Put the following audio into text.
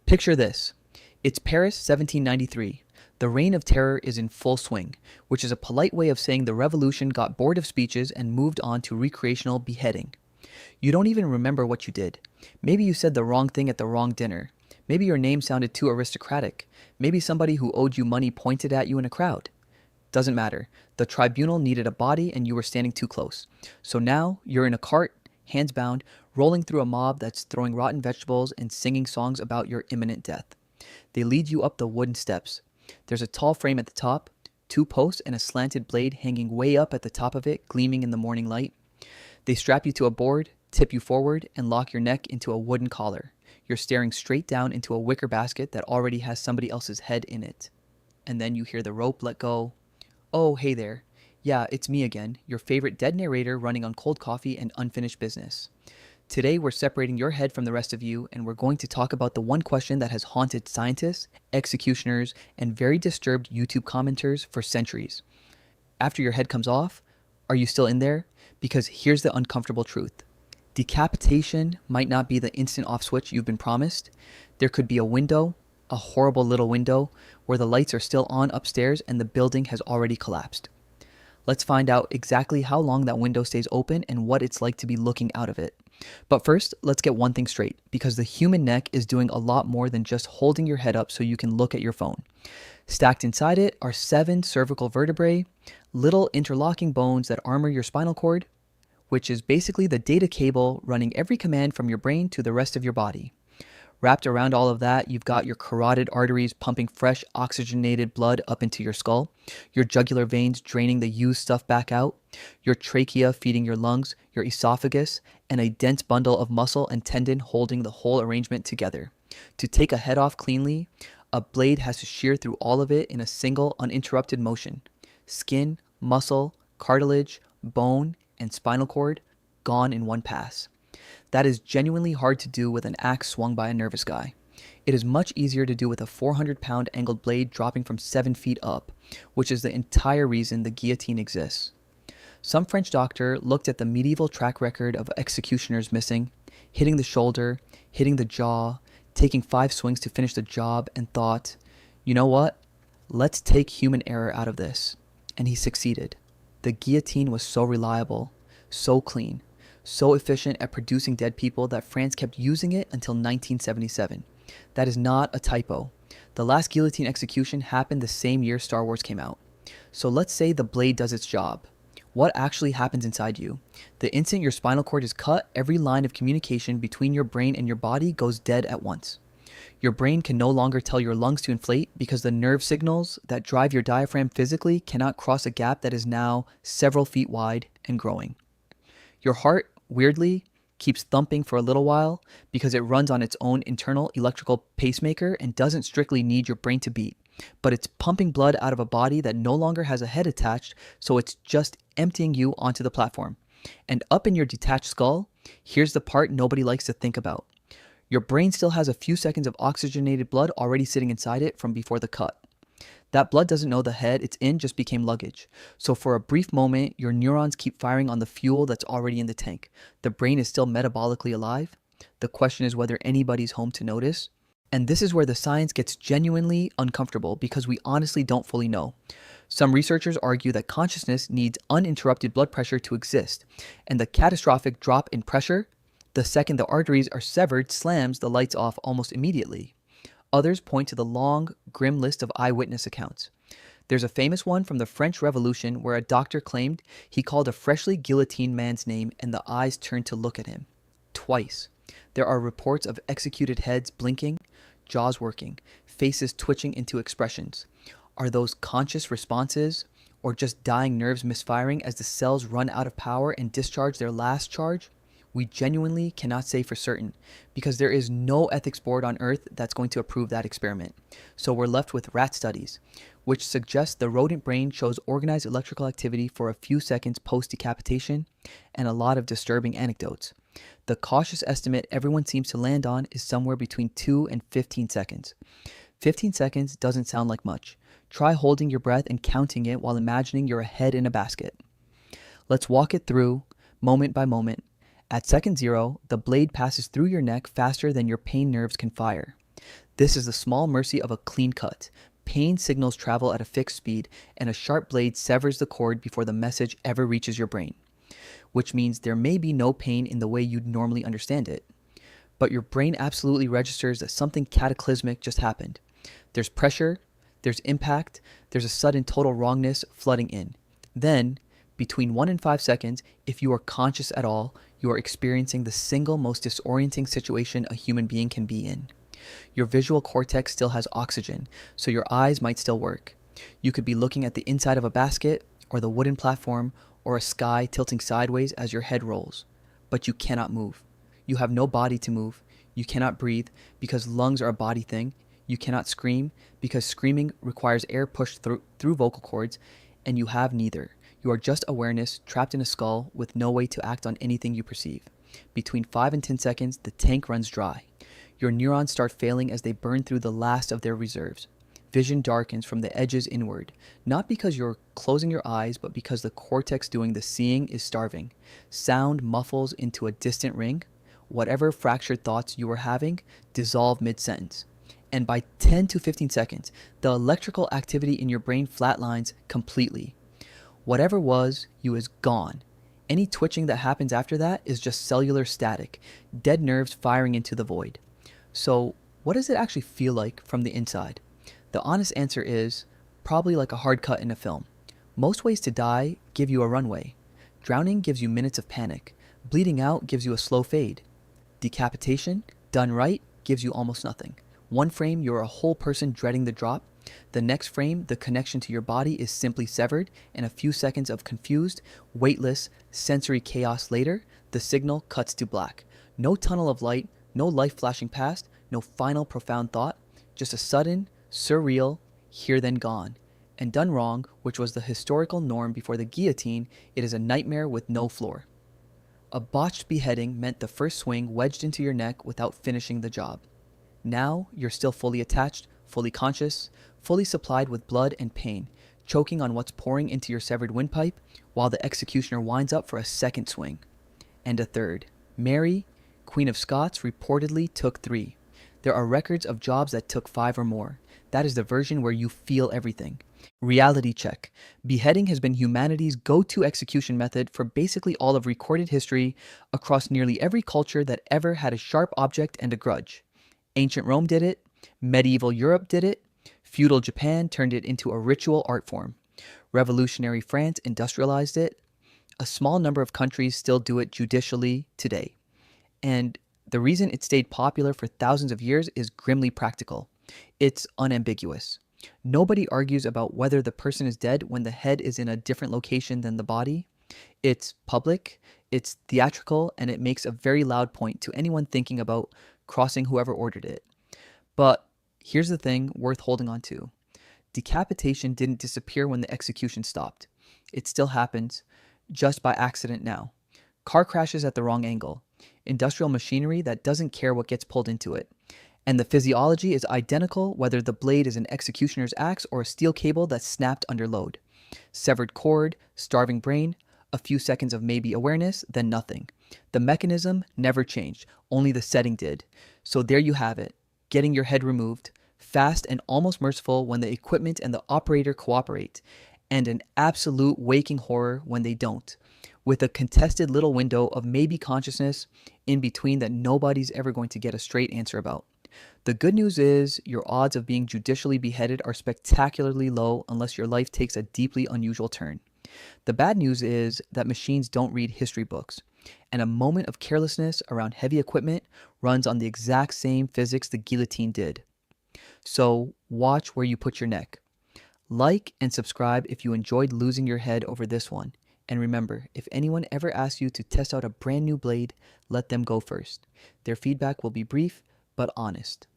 Picture this. It's Paris 1793. The reign of terror is in full swing, which is a polite way of saying the revolution got bored of speeches and moved on to recreational beheading. You don't even remember what you did. Maybe you said the wrong thing at the wrong dinner. Maybe your name sounded too aristocratic. Maybe somebody who owed you money pointed at you in a crowd. Doesn't matter. The tribunal needed a body and you were standing too close. So now you're in a cart, hands bound, rolling through a mob that's throwing rotten vegetables and singing songs about your imminent death. They lead you up the wooden steps. There's a tall frame at the top, two posts and a slanted blade hanging way up at the top of it, gleaming in the morning light. They strap you to a board, tip you forward, and lock your neck into a wooden collar. You're staring straight down into a wicker basket that already has somebody else's head in it. And then you hear the rope let go. Oh, hey there. Yeah, it's me again, your favorite dead narrator running on cold coffee and unfinished business. Today, we're separating your head from the rest of you, and we're going to talk about the one question that has haunted scientists, executioners, and very disturbed YouTube commenters for centuries. After your head comes off, are you still in there? Because here's the uncomfortable truth. Decapitation might not be the instant off switch you've been promised. There could be a window, a horrible little window, where the lights are still on upstairs and the building has already collapsed. Let's find out exactly how long that window stays open and what it's like to be looking out of it. But first, let's get one thing straight, because the human neck is doing a lot more than just holding your head up so you can look at your phone. Stacked inside it are 7 cervical vertebrae, little interlocking bones that armor your spinal cord, which is basically the data cable running every command from your brain to the rest of your body. Wrapped around all of that, you've got your carotid arteries pumping fresh oxygenated blood up into your skull, your jugular veins draining the used stuff back out, your trachea feeding your lungs, your esophagus, and a dense bundle of muscle and tendon holding the whole arrangement together. To take a head off cleanly, a blade has to shear through all of it in a single uninterrupted motion. Skin, muscle, cartilage, bone, and spinal cord gone in one pass. That is genuinely hard to do with an axe swung by a nervous guy. It is much easier to do with a 400-pound angled blade dropping from 7 feet up, which is the entire reason the guillotine exists. Some French doctor looked at the medieval track record of executioners missing, hitting the shoulder, hitting the jaw, taking 5 swings to finish the job, and thought, you know what? Let's take human error out of this. And he succeeded. The guillotine was so reliable, so clean, so efficient at producing dead people that France kept using it until 1977. That is not a typo. The last guillotine execution happened the same year Star Wars came out. So let's say the blade does its job. What actually happens inside you? The instant your spinal cord is cut, every line of communication between your brain and your body goes dead at once. Your brain can no longer tell your lungs to inflate because the nerve signals that drive your diaphragm physically cannot cross a gap that is now several feet wide and growing. Your heart, weirdly, keeps thumping for a little while because it runs on its own internal electrical pacemaker and doesn't strictly need your brain to beat. But it's pumping blood out of a body that no longer has a head attached, so it's just emptying you onto the platform. And up in your detached skull, here's the part nobody likes to think about. Your brain still has a few seconds of oxygenated blood already sitting inside it from before the cut. That blood doesn't know the head it's in just became luggage. So for a brief moment, your neurons keep firing on the fuel that's already in the tank. The brain is still metabolically alive. The question is whether anybody's home to notice. And this is where the science gets genuinely uncomfortable because we honestly don't fully know. Some researchers argue that consciousness needs uninterrupted blood pressure to exist, and the catastrophic drop in pressure, the second the arteries are severed, slams the lights off almost immediately. Others point to the long, grim list of eyewitness accounts. There's a famous one from the French Revolution where a doctor claimed he called a freshly guillotined man's name and the eyes turned to look at him. Twice. There are reports of executed heads blinking, jaws working, faces twitching into expressions. Are those conscious responses, or just dying nerves misfiring as the cells run out of power and discharge their last charge? We genuinely cannot say for certain, because there is no ethics board on Earth that's going to approve that experiment. So we're left with rat studies, which suggest the rodent brain shows organized electrical activity for a few seconds post-decapitation, and a lot of disturbing anecdotes. The cautious estimate everyone seems to land on is somewhere between 2 and 15 seconds. 15 seconds doesn't sound like much. Try holding your breath and counting it while imagining you're a head in a basket. Let's walk it through, moment by moment. At second 0, the blade passes through your neck faster than your pain nerves can fire. This is the small mercy of a clean cut. Pain signals travel at a fixed speed, and a sharp blade severs the cord before the message ever reaches your brain, which means there may be no pain in the way you'd normally understand it. But your brain absolutely registers that something cataclysmic just happened. There's pressure, there's impact, there's a sudden total wrongness flooding in. Then, between 1 and 5 seconds, if you are conscious at all, you are experiencing the single most disorienting situation a human being can be in. Your visual cortex still has oxygen, so your eyes might still work. You could be looking at the inside of a basket, or the wooden platform, or a sky tilting sideways as your head rolls. But you cannot move. You have no body to move. You cannot breathe because lungs are a body thing. You cannot scream because screaming requires air pushed through vocal cords, and you have neither. You are just awareness trapped in a skull with no way to act on anything you perceive. Between 5 and 10 seconds, the tank runs dry. Your neurons start failing as they burn through the last of their reserves. Vision darkens from the edges inward, not because you're closing your eyes, but because the cortex doing the seeing is starving. Sound muffles into a distant ring. Whatever fractured thoughts you were having dissolve mid-sentence. And by 10 to 15 seconds, the electrical activity in your brain flatlines completely. Whatever was, you is gone. Any twitching that happens after that is just cellular static, dead nerves firing into the void. So, what does it actually feel like from the inside? The honest answer is probably like a hard cut in a film. Most ways to die give you a runway. Drowning gives you minutes of panic. Bleeding out gives you a slow fade. Decapitation, done right, gives you almost nothing. One frame, you're a whole person dreading the drop. The next frame, the connection to your body is simply severed, and a few seconds of confused, weightless, sensory chaos later, the signal cuts to black. No tunnel of light, no life flashing past, no final profound thought, just a sudden, surreal, here then gone. And done wrong, which was the historical norm before the guillotine, it is a nightmare with no floor. A botched beheading meant the first swing wedged into your neck without finishing the job. Now, you're still fully attached, fully conscious, fully supplied with blood and pain, choking on what's pouring into your severed windpipe, while the executioner winds up for a second swing. And a third. Mary, Queen of Scots, reportedly took 3. There are records of jobs that took 5 or more. That is the version where you feel everything. Reality check. Beheading has been humanity's go-to execution method for basically all of recorded history across nearly every culture that ever had a sharp object and a grudge. Ancient Rome did it. Medieval Europe did it. Feudal Japan turned it into a ritual art form. Revolutionary France industrialized it. A small number of countries still do it judicially today. And the reason it stayed popular for thousands of years is grimly practical. It's unambiguous. Nobody argues about whether the person is dead when the head is in a different location than the body. It's public, it's theatrical, and it makes a very loud point to anyone thinking about crossing whoever ordered it. But here's the thing worth holding on to. Decapitation didn't disappear when the execution stopped. It still happens, just by accident now. Car crashes at the wrong angle. Industrial machinery that doesn't care what gets pulled into it. And the physiology is identical whether the blade is an executioner's axe or a steel cable that's snapped under load. Severed cord, starving brain, a few seconds of maybe awareness, then nothing. The mechanism never changed, only the setting did. So there you have it, getting your head removed, fast and almost merciful when the equipment and the operator cooperate, and an absolute waking horror when they don't, with a contested little window of maybe consciousness in between that nobody's ever going to get a straight answer about. The good news is your odds of being judicially beheaded are spectacularly low unless your life takes a deeply unusual turn. The bad news is that machines don't read history books, and a moment of carelessness around heavy equipment runs on the exact same physics the guillotine did. So watch where you put your neck. Like and subscribe if you enjoyed losing your head over this one. And remember, if anyone ever asks you to test out a brand new blade, let them go first. Their feedback will be brief but honest.